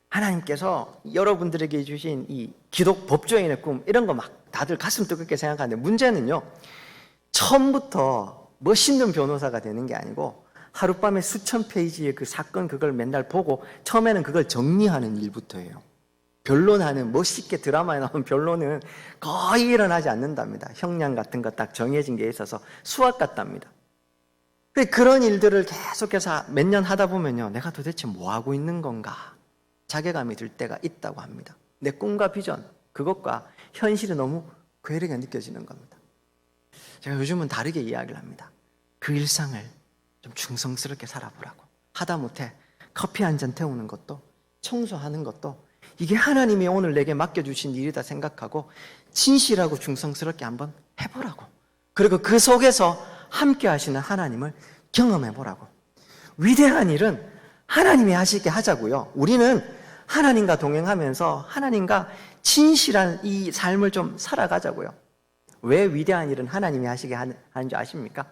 하나님께서 여러분들에게 주신 이 기독 법조인의 꿈, 이런 거 막 다들 가슴 뜨겁게 생각하는데, 문제는요, 처음부터 멋있는 변호사가 되는 게 아니고 하룻밤에 수천 페이지의 그 사건, 그걸 맨날 보고 처음에는 그걸 정리하는 일부터예요. 변론하는, 멋있게 드라마에 나오는 변론은 거의 일어나지 않는답니다. 형량 같은 거 딱 정해진 게 있어서 수학 같답니다. 그런 일들을 계속해서 몇 년 하다 보면요, 내가 도대체 뭐 하고 있는 건가 자괴감이 들 때가 있다고 합니다. 내 꿈과 비전, 그것과 현실이 너무 괴리가 느껴지는 겁니다. 제가 요즘은 다르게 이야기를 합니다. 그 일상을 좀 충성스럽게 살아보라고. 하다못해 커피 한 잔 태우는 것도, 청소하는 것도 이게 하나님이 오늘 내게 맡겨주신 일이다 생각하고 진실하고 충성스럽게 한번 해보라고. 그리고 그 속에서 함께 하시는 하나님을 경험해보라고. 위대한 일은 하나님이 하시게 하자고요. 우리는 하나님과 동행하면서 하나님과 진실한 이 삶을 좀 살아가자고요. 왜 위대한 일은 하나님이 하시게 하는 줄 아십니까?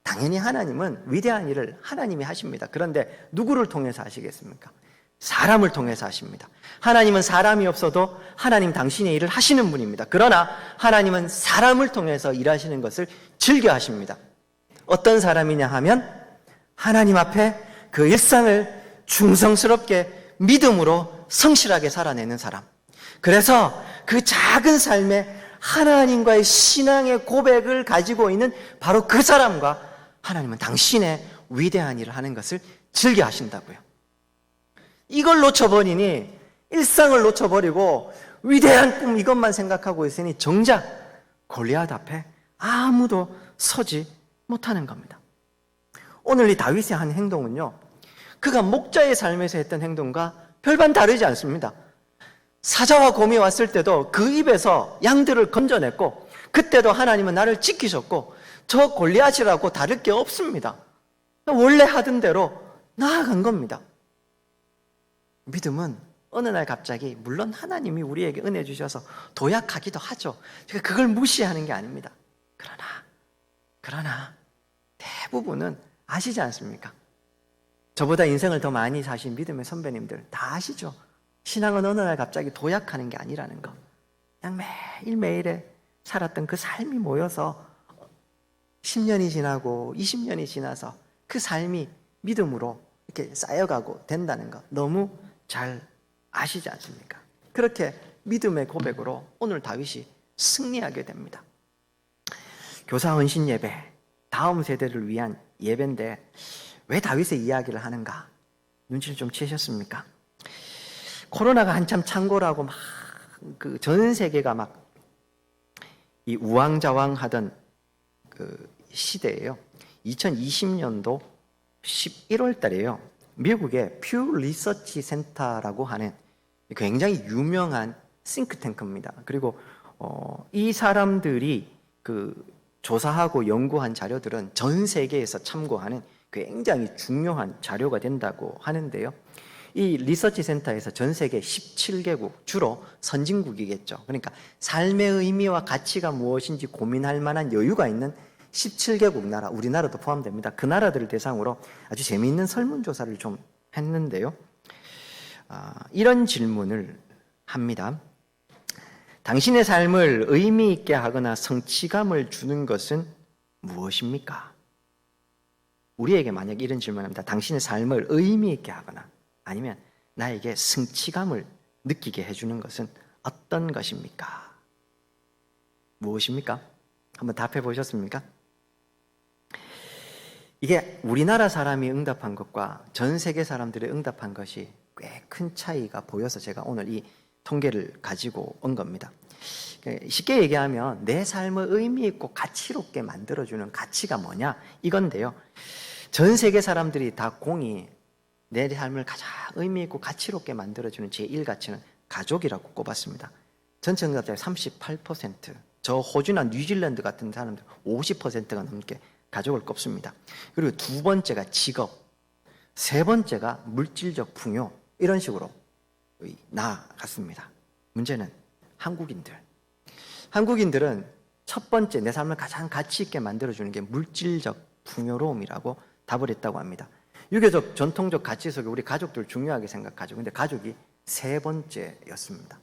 당연히 하나님은 위대한 일을 하나님이 하십니다. 그런데 누구를 통해서 하시겠습니까? 사람을 통해서 하십니다. 하나님은 사람이 없어도 하나님 당신의 일을 하시는 분입니다. 그러나 하나님은 사람을 통해서 일하시는 것을 즐겨 하십니다. 어떤 사람이냐 하면 하나님 앞에 그 일상을 충성스럽게 믿음으로 성실하게 살아내는 사람. 그래서 그 작은 삶에 하나님과의 신앙의 고백을 가지고 있는 바로 그 사람과 하나님은 당신의 위대한 일을 하는 것을 즐겨 하신다고요. 이걸 놓쳐버리니, 일상을 놓쳐버리고 위대한 꿈 이것만 생각하고 있으니 정작 골리앗 앞에 아무도 서지 못하는 겁니다. 오늘 이 다윗의 한 행동은요, 그가 목자의 삶에서 했던 행동과 별반 다르지 않습니다. 사자와 곰이 왔을 때도 그 입에서 양들을 건져냈고, 그때도 하나님은 나를 지키셨고, 저 골리앗이라고 다를 게 없습니다. 원래 하던 대로 나아간 겁니다. 믿음은 어느 날 갑자기, 물론 하나님이 우리에게 은혜 주셔서 도약하기도 하죠. 그걸 무시하는 게 아닙니다. 그러나 대부분은 아시지 않습니까? 저보다 인생을 더 많이 사신 믿음의 선배님들 다 아시죠? 신앙은 어느 날 갑자기 도약하는 게 아니라는 거. 그냥 매일매일에 살았던 그 삶이 모여서 10년이 지나고 20년이 지나서 그 삶이 믿음으로 이렇게 쌓여가고 된다는 거 너무 잘 아시지 않습니까? 그렇게 믿음의 고백으로 오늘 다윗이 승리하게 됩니다. 교사 헌신 예배, 다음 세대를 위한 예배인데 왜 다윗의 이야기를 하는가? 눈치를 좀 채셨습니까? 코로나가 한참 창궐하고 막 그 전 세계가 막 이 우왕좌왕하던 그 시대예요. 2020년도 11월 달에요. 미국의 퓨 리서치 센터라고 하는 굉장히 유명한 싱크탱크입니다. 그리고 이 사람들이 그 조사하고 연구한 자료들은 전 세계에서 참고하는 굉장히 중요한 자료가 된다고 하는데요. 이 리서치 센터에서 전 세계 17개국, 주로 선진국이겠죠. 그러니까 삶의 의미와 가치가 무엇인지 고민할 만한 여유가 있는 17개국 나라, 우리나라도 포함됩니다. 그 나라들을 대상으로 아주 재미있는 설문조사를 좀 했는데요. 이런 질문을 합니다. 당신의 삶을 의미 있게 하거나 성취감을 주는 것은 무엇입니까? 우리에게 만약 이런 질문을 합니다. 당신의 삶을 의미 있게 하거나 아니면 나에게 성취감을 느끼게 해주는 것은 어떤 것입니까? 무엇입니까? 한번 답해 보셨습니까? 이게 우리나라 사람이 응답한 것과 전 세계 사람들이 응답한 것이 꽤 큰 차이가 보여서 제가 오늘 이 통계를 가지고 온 겁니다. 쉽게 얘기하면 내 삶을 의미 있고 가치롭게 만들어주는 가치가 뭐냐 이건데요. 전 세계 사람들이 다 공이 내 삶을 가장 의미 있고 가치롭게 만들어주는 제1가치는 가족이라고 꼽았습니다. 전체 응답자의 38%, 저 호주나 뉴질랜드 같은 사람들 50%가 넘게 가족을 꼽습니다. 그리고 두 번째가 직업, 세 번째가 물질적 풍요, 이런 식으로 나아갔습니다. 문제는 한국인들은 첫 번째 내 삶을 가장 가치 있게 만들어주는 게 물질적 풍요로움이라고 답을 했다고 합니다. 유교적 전통적 가치 속에 우리 가족들 중요하게 생각하죠. 근데 가족이 세 번째였습니다.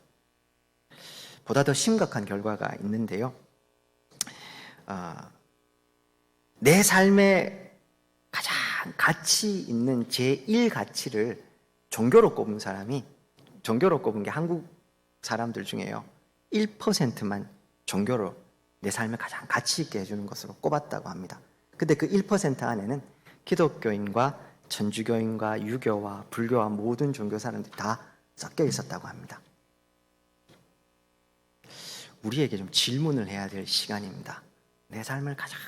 보다 더 심각한 결과가 있는데요. 내 삶에 가장 가치 있는 제1가치를 종교로 꼽은 게 한국 사람들 중에요 1%만 종교로 내 삶을 가장 가치 있게 해주는 것으로 꼽았다고 합니다. 근데 그 1% 안에는 기독교인과 천주교인과 유교와 불교와 모든 종교 사람들이 다 섞여 있었다고 합니다. 우리에게 좀 질문을 해야 될 시간입니다. 내 삶을 가장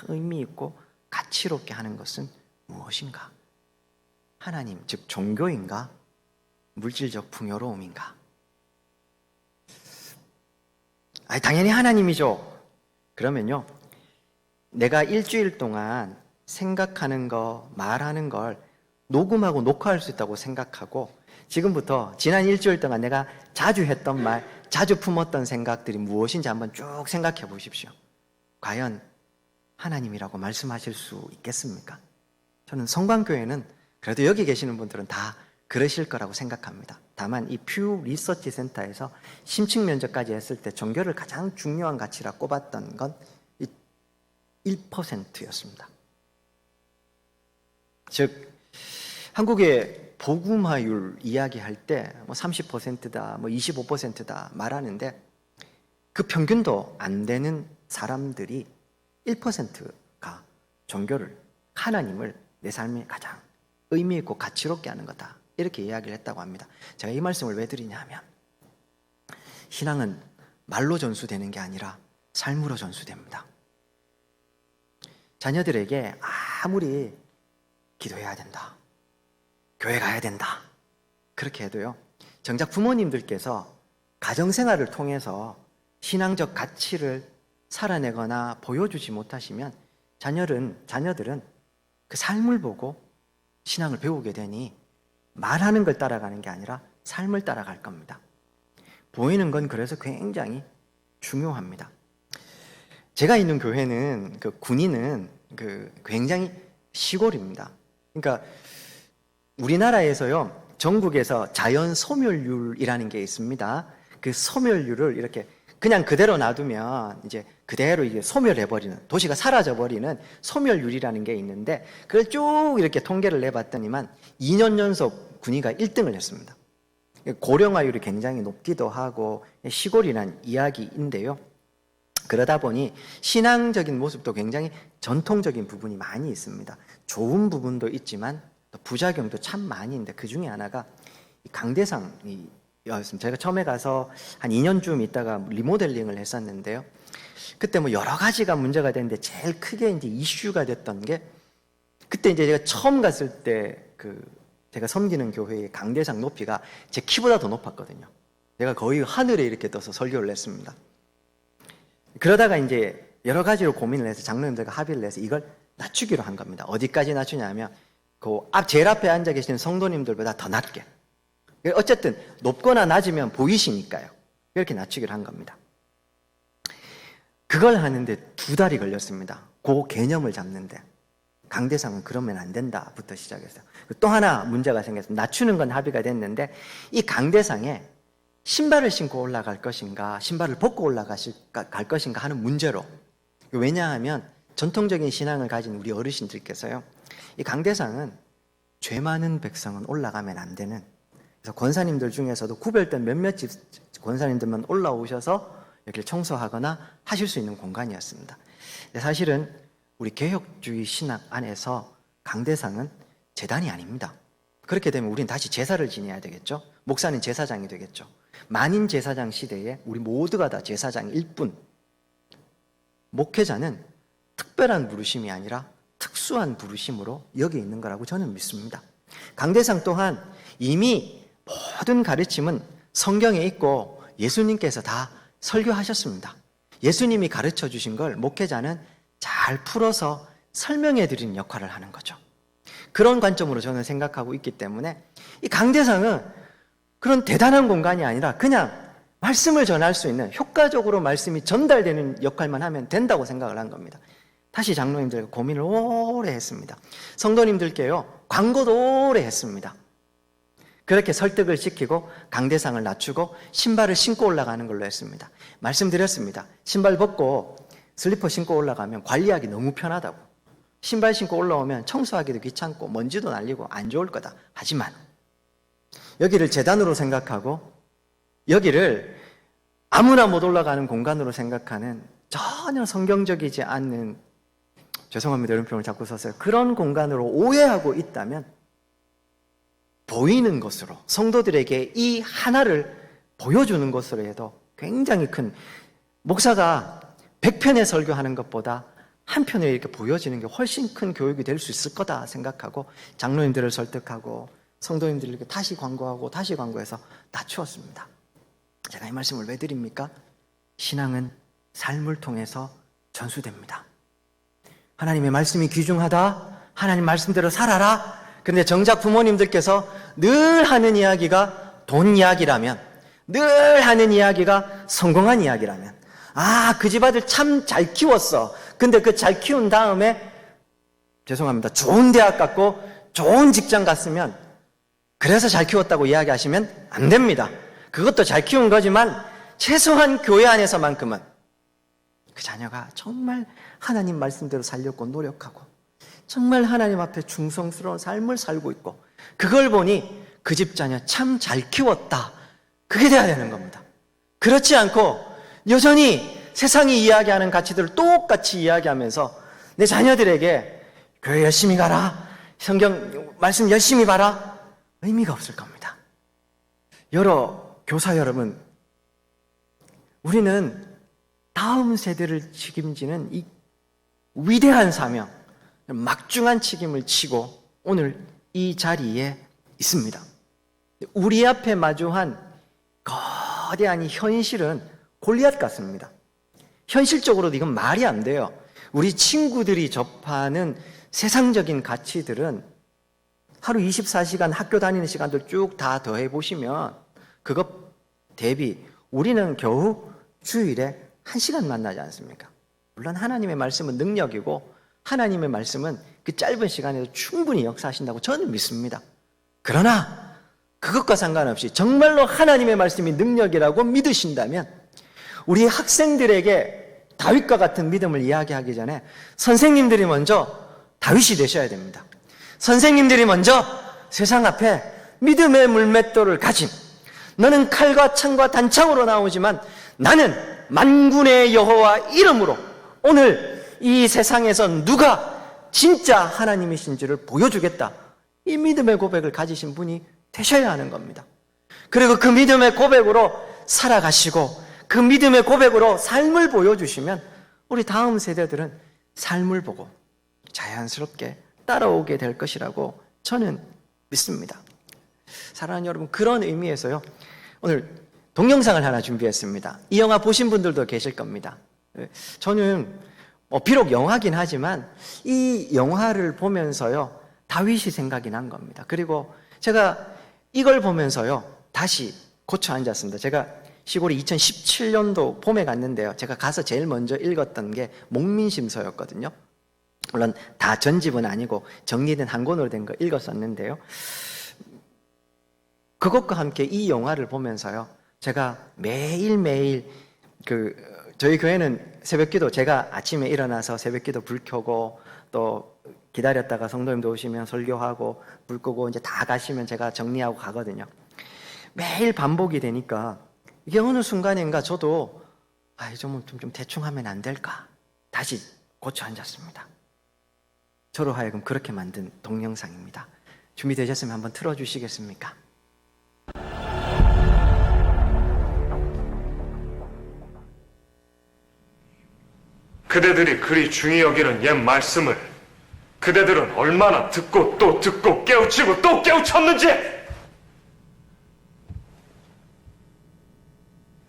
의미 있고 가치롭게 하는 것은 무엇인가? 하나님, 즉 종교인가? 물질적 풍요로움인가? 당연히 하나님이죠. 그러면요, 내가 일주일 동안 생각하는 거, 말하는 걸 녹음하고 녹화할 수 있다고 생각하고, 지금부터 지난 일주일 동안 내가 자주 했던 말, 자주 품었던 생각들이 무엇인지 한번 쭉 생각해 보십시오. 과연 하나님이라고 말씀하실 수 있겠습니까? 저는 성광교회는 그래도 여기 계시는 분들은 다 그러실 거라고 생각합니다. 다만 이 퓨 리서치 센터에서 심층 면접까지 했을 때 종교를 가장 중요한 가치라 꼽았던 건 1%였습니다. 즉 한국의 복음화율 이야기할 때 30%다, 25%다 말하는데 그 평균도 안 되는 사람들이 1%가 종교를, 하나님을 내 삶에 가장 의미 있고 가치롭게 하는 거다, 이렇게 이야기를 했다고 합니다. 제가 이 말씀을 왜 드리냐면, 신앙은 말로 전수되는 게 아니라 삶으로 전수됩니다. 자녀들에게 아무리 기도해야 된다, 교회 가야 된다, 그렇게 해도요, 정작 부모님들께서 가정생활을 통해서 신앙적 가치를 살아내거나 보여주지 못하시면 자녀들은 그 삶을 보고 신앙을 배우게 되니 말하는 걸 따라가는 게 아니라 삶을 따라갈 겁니다. 보이는 건 그래서 굉장히 중요합니다. 제가 있는 교회는, 군위는 굉장히 시골입니다. 그러니까 우리나라에서요, 전국에서 자연 소멸률이라는 게 있습니다. 그 소멸률을 이렇게 그냥 그대로 놔두면 이제 그대로 이게 소멸해버리는, 도시가 사라져버리는 소멸률이라는 게 있는데, 그걸 쭉 이렇게 통계를 내봤더니만 2년 연속 군위가 1등을 했습니다. 고령화율이 굉장히 높기도 하고 시골이란 이야기인데요. 그러다 보니 신앙적인 모습도 굉장히 전통적인 부분이 많이 있습니다. 좋은 부분도 있지만 또 부작용도 참 많이 있는데, 그 중에 하나가 강대상이, 제가 처음에 가서 한 2년쯤 있다가 리모델링을 했었는데요. 그때 여러 가지가 문제가 됐는데 제일 크게 이제 이슈가 됐던 게, 그때 이제 제가 처음 갔을 때 제가 섬기는 교회의 강대상 높이가 제 키보다 더 높았거든요. 제가 거의 하늘에 이렇게 떠서 설교를 했습니다. 그러다가 이제 여러 가지로 고민을 해서 장로님들과 합의를 해서 이걸 낮추기로 한 겁니다. 어디까지 낮추냐면 제일 앞에 앉아 계시는 성도님들보다 더 낮게. 어쨌든 높거나 낮으면 보이시니까요. 이렇게 낮추기로 한 겁니다. 그걸 하는데 2달이 걸렸습니다. 그 개념을 잡는데. 강대상은 그러면 안 된다부터 시작했어요. 또 하나 문제가 생겼습니다. 낮추는 건 합의가 됐는데, 이 강대상에 신발을 신고 올라갈 것인가, 신발을 벗고 올라갈 것인가 하는 문제로. 왜냐하면 전통적인 신앙을 가진 우리 어르신들께서요, 이 강대상은 죄 많은 백성은 올라가면 안 되는, 그래서 권사님들 중에서도 구별된 몇몇 집 권사님들만 올라오셔서 여기를 청소하거나 하실 수 있는 공간이었습니다. 사실은 우리 개혁주의 신학 안에서 강대상은 제단이 아닙니다. 그렇게 되면 우리는 다시 제사를 지내야 되겠죠. 목사는 제사장이 되겠죠. 만인 제사장 시대에 우리 모두가 다 제사장일 뿐, 목회자는 특별한 부르심이 아니라 특수한 부르심으로 여기 있는 거라고 저는 믿습니다. 강대상 또한 이미 모든 가르침은 성경에 있고 예수님께서 다 설교하셨습니다. 예수님이 가르쳐 주신 걸 목회자는 잘 풀어서 설명해 드리는 역할을 하는 거죠. 그런 관점으로 저는 생각하고 있기 때문에 이 강대상은 그런 대단한 공간이 아니라 그냥 말씀을 전할 수 있는, 효과적으로 말씀이 전달되는 역할만 하면 된다고 생각을 한 겁니다. 다시 장로님들과 고민을 오래 했습니다. 성도님들께요, 광고도 오래 했습니다. 그렇게 설득을 시키고 강대상을 낮추고 신발을 신고 올라가는 걸로 했습니다. 말씀드렸습니다. 신발 벗고 슬리퍼 신고 올라가면 관리하기 너무 편하다고. 신발 신고 올라오면 청소하기도 귀찮고 먼지도 날리고 안 좋을 거다. 하지만 여기를 제단으로 생각하고 여기를 아무나 못 올라가는 공간으로 생각하는, 전혀 성경적이지 않는, 죄송합니다, 이런 표현을 자꾸 썼어요. 그런 공간으로 오해하고 있다면 보이는 것으로, 성도들에게 이 하나를 보여주는 것으로 해도 굉장히 큰, 목사가 100편의 설교하는 것보다 한 편을 이렇게 보여지는 게 훨씬 큰 교육이 될 수 있을 거다 생각하고 장로님들을 설득하고 성도님들에게 다시 광고해서 낮추었습니다. 제가 이 말씀을 왜 드립니까? 신앙은 삶을 통해서 전수됩니다. 하나님의 말씀이 귀중하다, 하나님 말씀대로 살아라. 그런데 정작 부모님들께서 늘 하는 이야기가 돈 이야기라면, 늘 하는 이야기가 성공한 이야기라면, 그 집 아들 참 잘 키웠어. 근데 그 잘 키운 다음에, 죄송합니다, 좋은 대학 갔고 좋은 직장 갔으면 그래서 잘 키웠다고 이야기하시면 안 됩니다. 그것도 잘 키운 거지만 최소한 교회 안에서만큼은 그 자녀가 정말 하나님 말씀대로 살려고 노력하고 정말 하나님 앞에 충성스러운 삶을 살고 있고, 그걸 보니 그 집 자녀 참 잘 키웠다, 그게 돼야 되는 겁니다. 그렇지 않고 여전히 세상이 이야기하는 가치들을 똑같이 이야기하면서 내 자녀들에게 교회 열심히 가라, 성경 말씀 열심히 봐라, 의미가 없을 겁니다. 여러 교사 여러분, 우리는 다음 세대를 책임지는 이 위대한 사명, 막중한 책임을 지고 오늘 이 자리에 있습니다. 우리 앞에 마주한 거대한 이 현실은 골리앗 같습니다. 현실적으로도 이건 말이 안 돼요. 우리 친구들이 접하는 세상적인 가치들은 하루 24시간 학교 다니는 시간들 쭉 다 더해보시면 그것 대비 우리는 겨우 주일에 1시간 만나지 않습니까? 물론 하나님의 말씀은 능력이고 하나님의 말씀은 그 짧은 시간에도 충분히 역사하신다고 저는 믿습니다. 그러나 그것과 상관없이 정말로 하나님의 말씀이 능력이라고 믿으신다면 우리 학생들에게 다윗과 같은 믿음을 이야기하기 전에 선생님들이 먼저 다윗이 되셔야 됩니다. 선생님들이 먼저 세상 앞에 믿음의 물맷돌을 가진, 너는 칼과 창과 단창으로 나오지만 나는 만군의 여호와 이름으로 오늘 이 세상에서 누가 진짜 하나님이신지를 보여주겠다, 이 믿음의 고백을 가지신 분이 되셔야 하는 겁니다. 그리고 그 믿음의 고백으로 살아가시고 그 믿음의 고백으로 삶을 보여주시면 우리 다음 세대들은 삶을 보고 자연스럽게 따라오게 될 것이라고 저는 믿습니다. 사랑하는 여러분, 그런 의미에서요, 오늘 동영상을 하나 준비했습니다. 이 영화 보신 분들도 계실 겁니다. 저는 비록 영화긴 하지만 이 영화를 보면서요, 다윗이 생각이 난 겁니다. 그리고 제가 이걸 보면서요, 다시 고쳐 앉았습니다. 제가 시골에 2017년도 봄에 갔는데요, 제가 가서 제일 먼저 읽었던 게 목민심서였거든요. 물론 다 전집은 아니고 정리된 한 권으로 된 거 읽었었는데요, 그것과 함께 이 영화를 보면서요, 제가 매일매일 저희 교회는 새벽기도, 제가 아침에 일어나서 새벽기도 불 켜고 또 기다렸다가 성도님도 오시면 설교하고 불 끄고 이제 다 가시면 제가 정리하고 가거든요. 매일 반복이 되니까 이게 어느 순간인가 저도 좀 대충 하면 안 될까, 다시 고쳐 앉았습니다. 저로 하여금 그렇게 만든 동영상입니다. 준비되셨으면 한번 틀어주시겠습니까? 그대들이 그리 중히 여기는 옛 말씀을 그대들은 얼마나 듣고 또 듣고 깨우치고 또 깨우쳤는지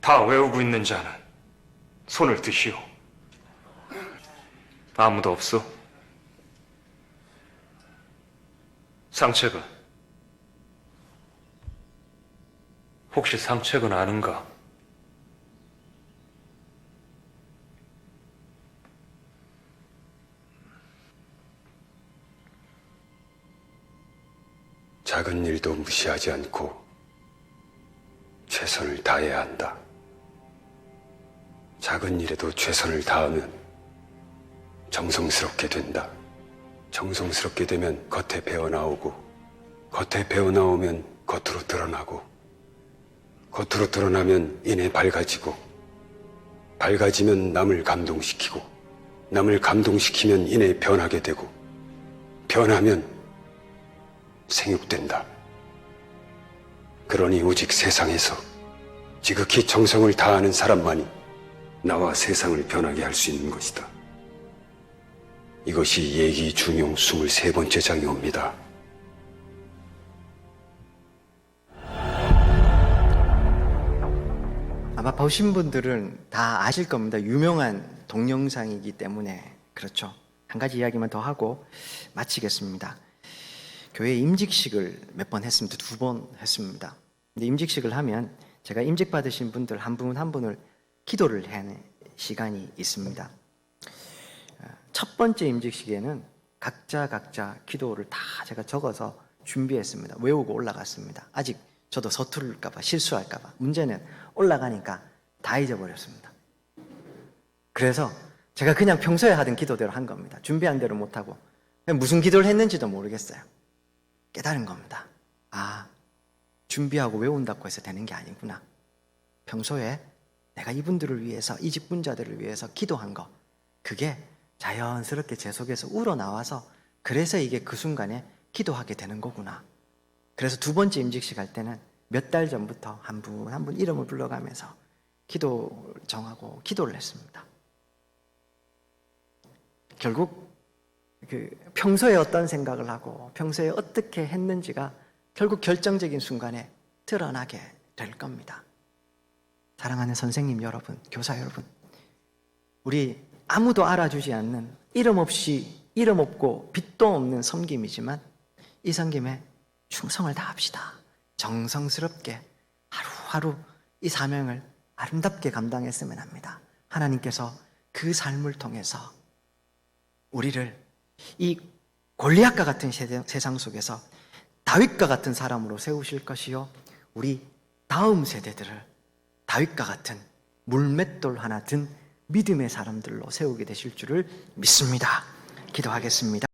다 외우고 있는 자는 손을 드시오. 아무도 없소? 상책은? 혹시 상책은 아는가? 작은 일도 무시하지 않고 최선을 다해야 한다. 작은 일에도 최선을 다하면 정성스럽게 된다. 정성스럽게 되면 겉에 배어나오고, 겉에 배어나오면 겉으로 드러나고, 겉으로 드러나면 이내 밝아지고, 밝아지면 남을 감동시키고, 남을 감동시키면 이내 변하게 되고, 변하면 생육된다. 그러니 오직 세상에서 지극히 정성을 다하는 사람만이 나와 세상을 변하게 할 수 있는 것이다. 이것이 예기 중용 23번째 장이옵니다. 아마 보신 분들은 다 아실 겁니다. 유명한 동영상이기 때문에. 그렇죠. 한 가지 이야기만 더 하고 마치겠습니다. 교회 임직식을 몇 번 했습니다. 2번 했습니다. 근데 임직식을 하면 제가 임직 받으신 분들 한 분 한 분을 기도를 하는 시간이 있습니다. 첫 번째 임직식에는 각자 기도를 다 제가 적어서 준비했습니다. 외우고 올라갔습니다. 아직 저도 서투를까봐 실수할까봐. 문제는 올라가니까 다 잊어버렸습니다. 그래서 제가 그냥 평소에 하던 기도대로 한 겁니다. 준비한 대로 못하고 무슨 기도를 했는지도 모르겠어요. 깨달은 겁니다. 아, 준비하고 외운다고 해서 되는 게 아니구나. 평소에 내가 이분들을 위해서, 이 직분자들을 위해서 기도한 거, 그게 자연스럽게 제 속에서 우러나와서 그래서 이게 그 순간에 기도하게 되는 거구나. 그래서 2번째 임직식 할 때는 몇 달 전부터 한 분 한 분 이름을 불러가면서 기도 정하고 기도를 했습니다. 결국 평소에 어떤 생각을 하고 평소에 어떻게 했는지가 결국 결정적인 순간에 드러나게 될 겁니다. 사랑하는 선생님 여러분, 교사 여러분, 우리 아무도 알아주지 않는 이름 없고 빛도 없는 섬김이지만 이 섬김에 충성을 다합시다. 정성스럽게 하루하루 이 사명을 아름답게 감당했으면 합니다. 하나님께서 그 삶을 통해서 우리를 이 골리앗과 같은 세상 속에서 다윗과 같은 사람으로 세우실 것이요, 우리 다음 세대들을 다윗과 같은 물맷돌 하나 든 믿음의 사람들로 세우게 되실 줄을 믿습니다. 기도하겠습니다.